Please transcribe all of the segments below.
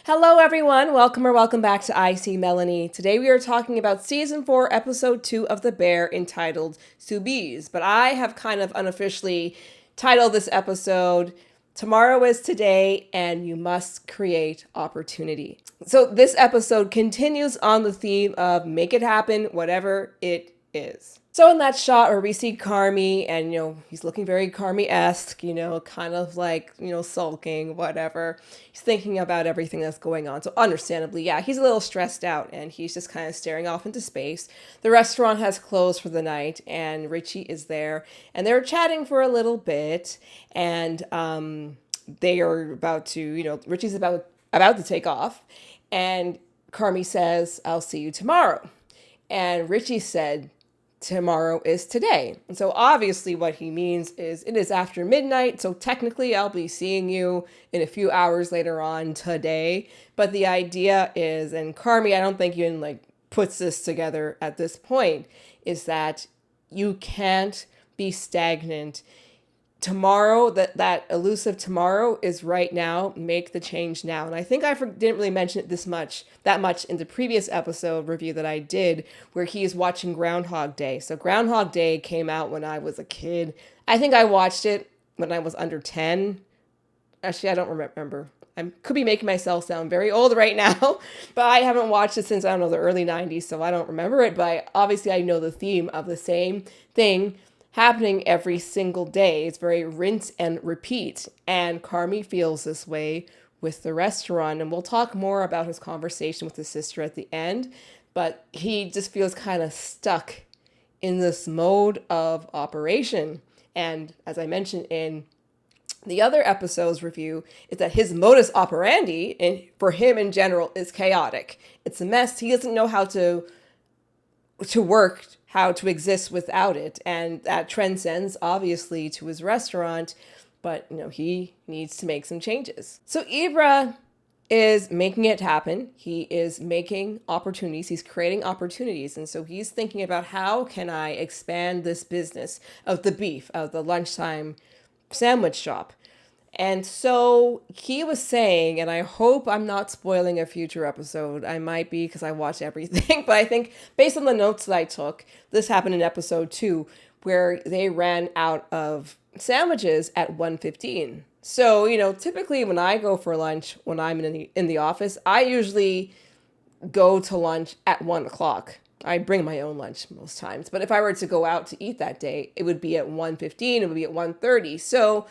Hello, everyone. Welcome or welcome back to I See Melanie. Today we are talking about season 4, episode 2 of The Bear, entitled Soubise. But I have kind of unofficially titled this episode Tomorrow is Today and You Must Create Opportunity. So this episode continues on the theme of make it happen, whatever it is. So in that shot where we see Carmy and, he's looking very Carmy-esque, kind of like, sulking, whatever. He's thinking about everything that's going on. So understandably, yeah, he's a little stressed out and he's just kind of staring off into space. The restaurant has closed for the night and Richie is there and they're chatting for a little bit and they are about to, Richie's about to take off and Carmy says, "I'll see you tomorrow." And Richie said, "Tomorrow is today." And so obviously what he means is it is after midnight. So technically I'll be seeing you in a few hours later on today. But the idea is, and Carmy, I don't think even puts this together at this point, is that you can't be stagnant. Tomorrow, that elusive tomorrow is right now. Make the change now. And I think I didn't really mention it that much in the previous episode review that I did, where he is watching Groundhog Day. So Groundhog Day came out when I was a kid. I think I watched it when I was under 10. Actually, I don't remember. I could be making myself sound very old right now, but I haven't watched it since, I don't know, the early 90s, so I don't remember it. But obviously I know the theme of the same thing happening every single day. It's very rinse and repeat. And Carmy feels this way with the restaurant. And we'll talk more about his conversation with his sister at the end. But he just feels kind of stuck in this mode of operation. And as I mentioned in the other episode's review, is that his modus operandi, and for him in general, is chaotic. It's a mess. He doesn't know how to work, how to exist without it. And that transcends obviously to his restaurant, but he needs to make some changes. So Ibra is making it happen. He is making opportunities. He's creating opportunities. And so he's thinking about, how can I expand this business of the beef, of the lunchtime sandwich shop? And so he was saying, and I hope I'm not spoiling a future episode. I might be because I watch everything. But I think based on the notes that I took, this happened in episode 2, where they ran out of sandwiches at 1:15. So, typically when I go for lunch, when I'm in the office, I usually go to lunch at 1 o'clock. I bring my own lunch most times. But if I were to go out to eat that day, it would be at 1:15. It would be at 1:30. So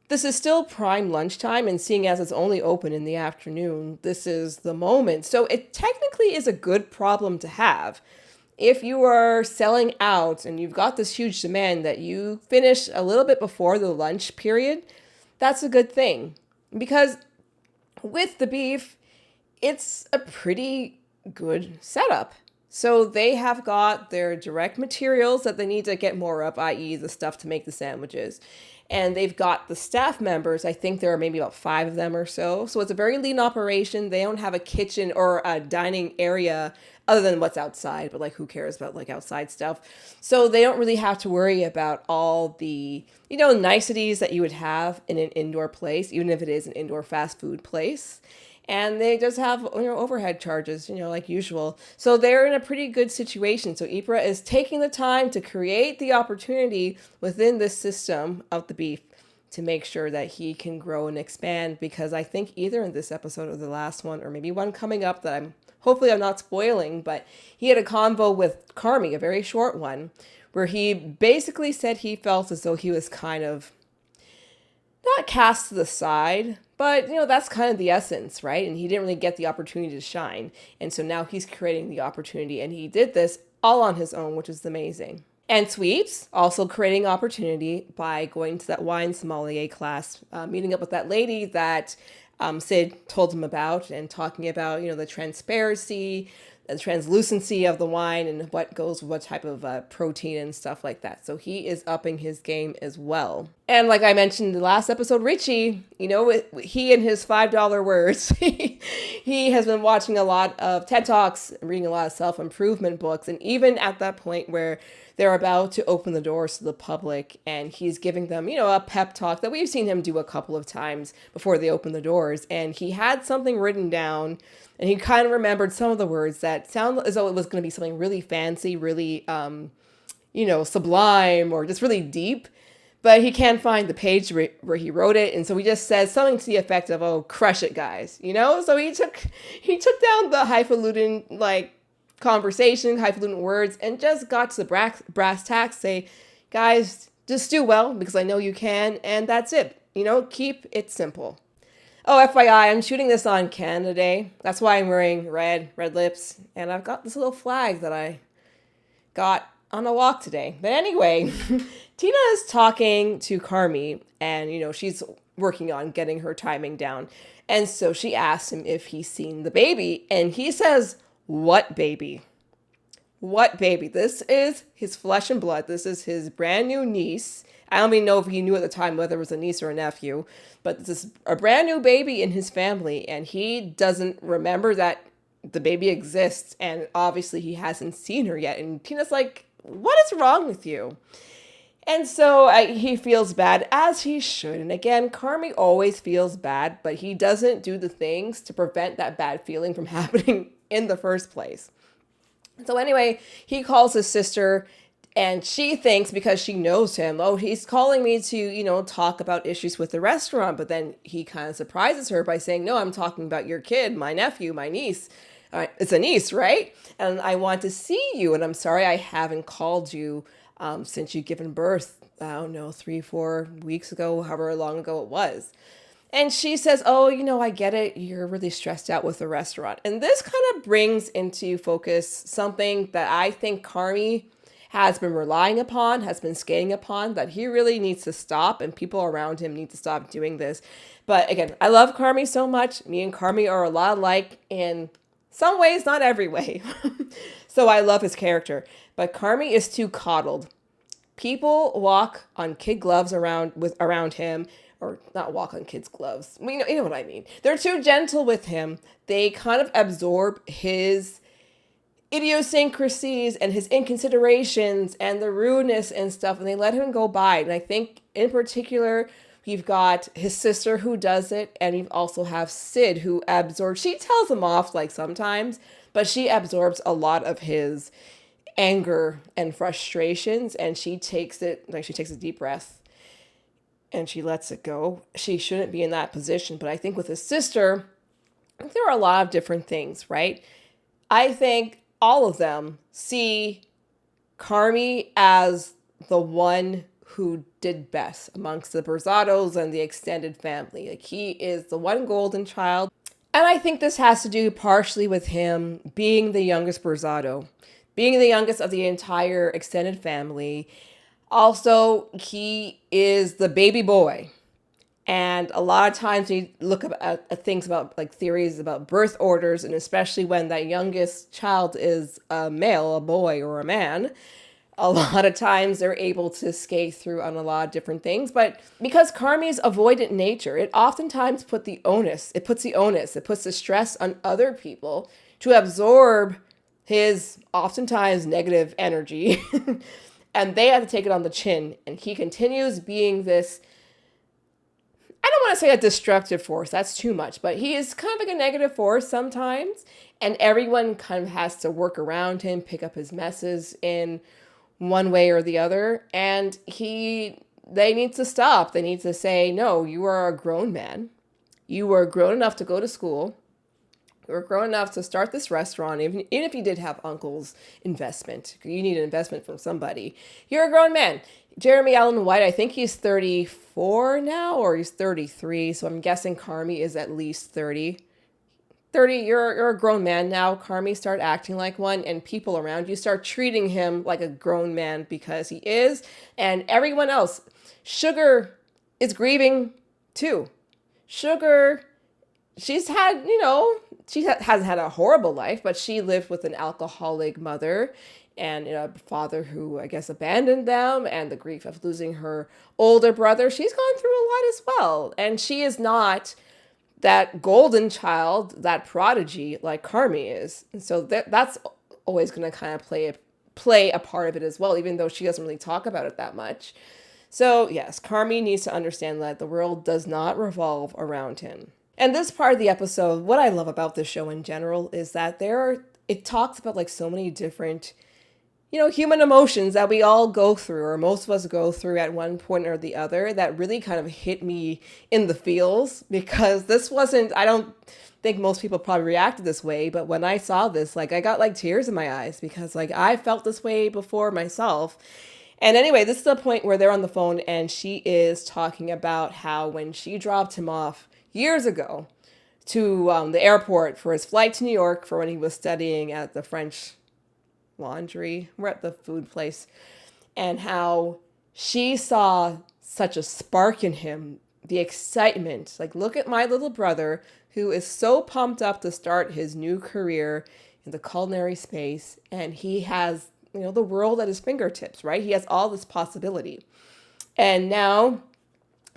this is still prime lunchtime, and seeing as it's only open in the afternoon, this is the moment. So it technically is a good problem to have. If you are selling out and you've got this huge demand that you finish a little bit before the lunch period, that's a good thing. Because with the beef, it's a pretty good setup. So they have got their direct materials that they need to get more of, i.e. the stuff to make the sandwiches. And they've got the staff members. I think there are maybe about 5 of them or so. So it's a very lean operation. They don't have a kitchen or a dining area other than what's outside, but who cares about outside stuff? So they don't really have to worry about all the, niceties that you would have in an indoor place, even if it is an indoor fast food place. And they just have, overhead charges, like usual. So they're in a pretty good situation. So Ypres is taking the time to create the opportunity within this system of the beef to make sure that he can grow and expand. Because I think either in this episode or the last one, or maybe one coming up that hopefully I'm not spoiling, but he had a convo with Carmy, a very short one, where he basically said he felt as though he was kind of not cast to the side, but that's kind of the essence, right? And he didn't really get the opportunity to shine. And so now he's creating the opportunity, and he did this all on his own, which is amazing. And Sweeps also creating opportunity by going to that wine sommelier class, meeting up with that lady that Sid told him about, and talking about, the transparency, the translucency of the wine, and what goes with what type of protein and stuff like that. So he is upping his game as well. And like I mentioned in the last episode, Richie, he and his $5 words, he has been watching a lot of TED Talks, reading a lot of self-improvement books. And even at that point where they're about to open the doors to the public and he's giving them, a pep talk that we've seen him do a couple of times before they open the doors. And he had something written down and he kind of remembered some of the words that sound as though it was going to be something really fancy, really, sublime or just really deep. But he can't find the page where he wrote it, and so he just says something to the effect of, "Oh, crush it, guys," So he took down the highfalutin conversation, highfalutin words, and just got to the brass tacks. Say, guys, just do well because I know you can, and that's it. Keep it simple. Oh, FYI, I'm shooting this on Canada Day. That's why I'm wearing red lips, and I've got this little flag that I got on a walk today. But anyway, Tina is talking to Carmy and, she's working on getting her timing down. And so she asks him if he's seen the baby and he says, "What baby? What baby?" This is his flesh and blood. This is his brand new niece. I don't even know if he knew at the time whether it was a niece or a nephew, but this is a brand new baby in his family and he doesn't remember that the baby exists. And obviously he hasn't seen her yet. And Tina's like, "What is wrong with you?" And so he feels bad, as he should. And again, Carmy always feels bad, but he doesn't do the things to prevent that bad feeling from happening in the first place. So anyway, he calls his sister, and she thinks because she knows him, oh, he's calling me to, talk about issues with the restaurant. But then he kind of surprises her by saying, "No, I'm talking about your kid, my nephew, my niece. It's a niece, right? And I want to see you. And I'm sorry I haven't called you since you've given birth, I don't know, 3-4 weeks ago, however long ago it was." And she says, "Oh, I get it. You're really stressed out with the restaurant." And this kind of brings into focus something that I think Carmy has been relying upon, has been skating upon, that he really needs to stop and people around him need to stop doing this. But again, I love Carmy so much. Me and Carmy are a lot alike in some ways, not every way. So I love his character. But Carmy is too coddled. People walk on kid gloves around him, or not walk on kids' gloves. You know what I mean. They're too gentle with him. They kind of absorb his idiosyncrasies and his inconsiderations and the rudeness and stuff, and they let him go by. And I think in particular, we've got his sister who does it, and we also have Sid who absorbs. She tells him off sometimes, but she absorbs a lot of his anger and frustrations, and she takes a deep breath and she lets it go. She shouldn't be in that position. But I think with his sister, there are a lot of different things, right? I think all of them see Carmy as the one who did best amongst the Berzados and the extended family. He is the one golden child. And I think this has to do partially with him being the youngest Berzado, being the youngest of the entire extended family. Also, he is the baby boy. And a lot of times we look at things about theories about birth orders, and especially when that youngest child is a male, a boy, or a man, a lot of times they're able to skate through on a lot of different things. But because Carmy's avoidant nature, it oftentimes puts the stress on other people to absorb his oftentimes negative energy. And they have to take it on the chin. And he continues being this, I don't want to say a destructive force, that's too much, but he is kind of like a negative force sometimes. And everyone kind of has to work around him, pick up his messes in one way or the other. And they need to stop. They need to say, "No, you are a grown man. You are grown enough to go to school. You're grown enough to start this restaurant, even if you did have uncle's investment. You need an investment from somebody. You're a grown man." Jeremy Allen White, I think he's 34 now, or he's 33. So I'm guessing Carmy is at least 30. 30, you're a grown man now. Carmy, start acting like one, and people around you start treating him like a grown man because he is. And everyone else, Sugar is grieving too. Sugar, she's had, she hasn't had a horrible life, but she lived with an alcoholic mother. and a father who I guess abandoned them, and the grief of losing her older brother. She's gone through a lot as well. And she is not that golden child, that prodigy like Carmy is. And so that's always going to kind of play a part of it as well, even though she doesn't really talk about it that much. So yes, Carmy needs to understand that the world does not revolve around him. And this part of the episode, what I love about this show in general is that it talks about like so many different, human emotions that we all go through, or most of us go through at one point or the other, that really kind of hit me in the feels, because I don't think most people probably reacted this way, but when I saw this, like, I got like tears in my eyes, because like I felt this way before myself. And anyway, this is the point where they're on the phone and she is talking about how when she dropped him off years ago to the airport for his flight to New York for when he was studying at the French Laundry, we're at the food place, and how she saw such a spark in him, the excitement, like, look at my little brother who is so pumped up to start his new career in the culinary space, and he has the world at his fingertips, right? He has all this possibility. And now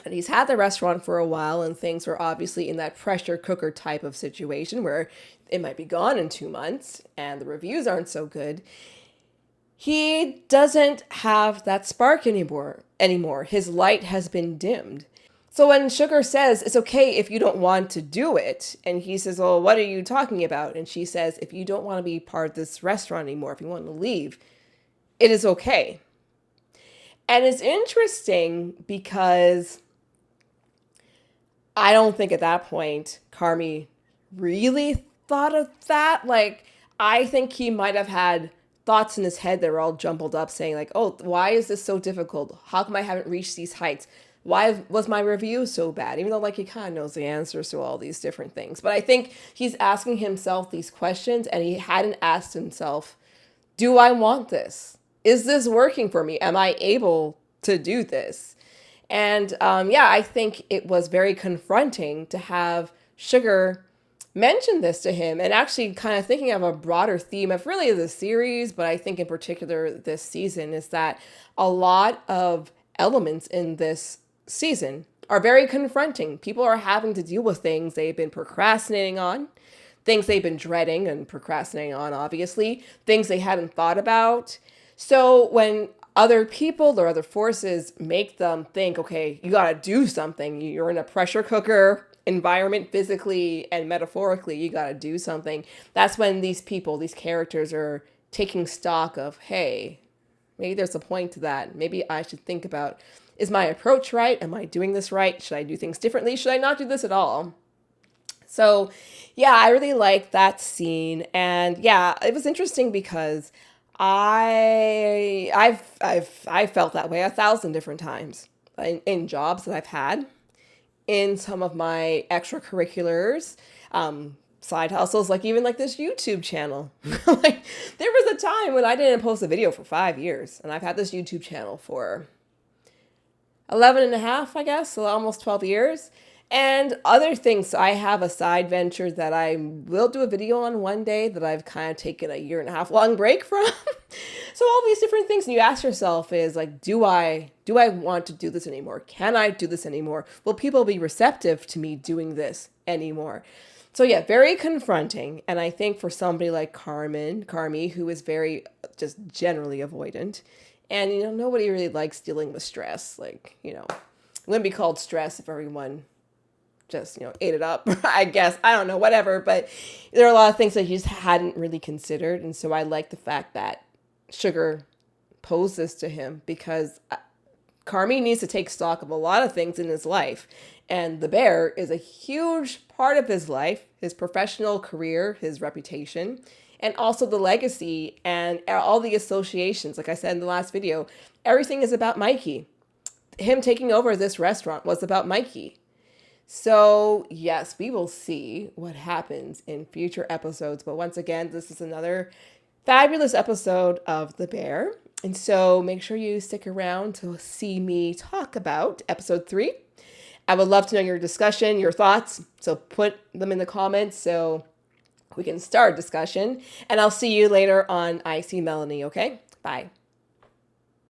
that he's had the restaurant for a while and things were obviously in that pressure cooker type of situation where it might be gone in 2 months and the reviews aren't so good, he doesn't have that spark anymore. His light has been dimmed. So when Sugar says, it's okay if you don't want to do it, and he says, well, what are you talking about? And she says, if you don't want to be part of this restaurant anymore, if you want to leave, it is okay. And it's interesting because I don't think at that point Carmy really thought of that. Like, I think he might have had thoughts in his head that were all jumbled up saying like, oh, why is this so difficult? How come I haven't reached these heights? Why was my review so bad? Even though like he kind of knows the answers to all these different things. But I think he's asking himself these questions and he hadn't asked himself, do I want this? Is this working for me? Am I able to do this? And I think it was very confronting to have Sugar mention this to him, and actually kind of thinking of a broader theme of really the series, but I think in particular this season, is that a lot of elements in this season are very confronting. People are having to deal with things they've been procrastinating on, things they've been dreading and procrastinating on, obviously, things they hadn't thought about. So when other people or other forces make them think, okay, you got to do something. You're in a pressure cooker environment, physically and metaphorically, you got to do something. That's when these people, these characters are taking stock of, hey, maybe there's a point to that. Maybe I should think about, is my approach right? Am I doing this right? Should I do things differently? Should I not do this at all? So yeah, I really like that scene. And yeah, it was interesting because I've felt that way 1,000 different times in jobs that I've had, in some of my extracurriculars, side hustles, like even like this YouTube channel. Like, there was a time when I didn't post a video for 5 years, and I've had this YouTube channel for 11 and a half, I guess, so almost 12 years. And other things. So I have a side venture that I will do a video on one day that I've kind of taken a 1.5 year long break from. So all these different things, and you ask yourself is like, do I want to do this anymore? Can I do this anymore? Will people be receptive to me doing this anymore? So yeah, very confronting. And I think for somebody like Carmy, who is very just generally avoidant, and nobody really likes dealing with stress. Like, it wouldn't be called stress if everyone just, ate it up, I guess. I don't know, whatever. But there are a lot of things that he just hadn't really considered. And so I like the fact that Sugar posed this to him, because Carmy needs to take stock of a lot of things in his life. And the bear is a huge part of his life, his professional career, his reputation, and also the legacy and all the associations. Like I said in the last video, everything is about Mikey. Him taking over this restaurant was about Mikey. So yes, we will see what happens in future episodes. But once again, this is another fabulous episode of The Bear. And so make sure you stick around to see me talk about episode 3. I would love to know your discussion, your thoughts. So put them in the comments so we can start a discussion. And I'll see you later on I See Melanie, okay? Bye.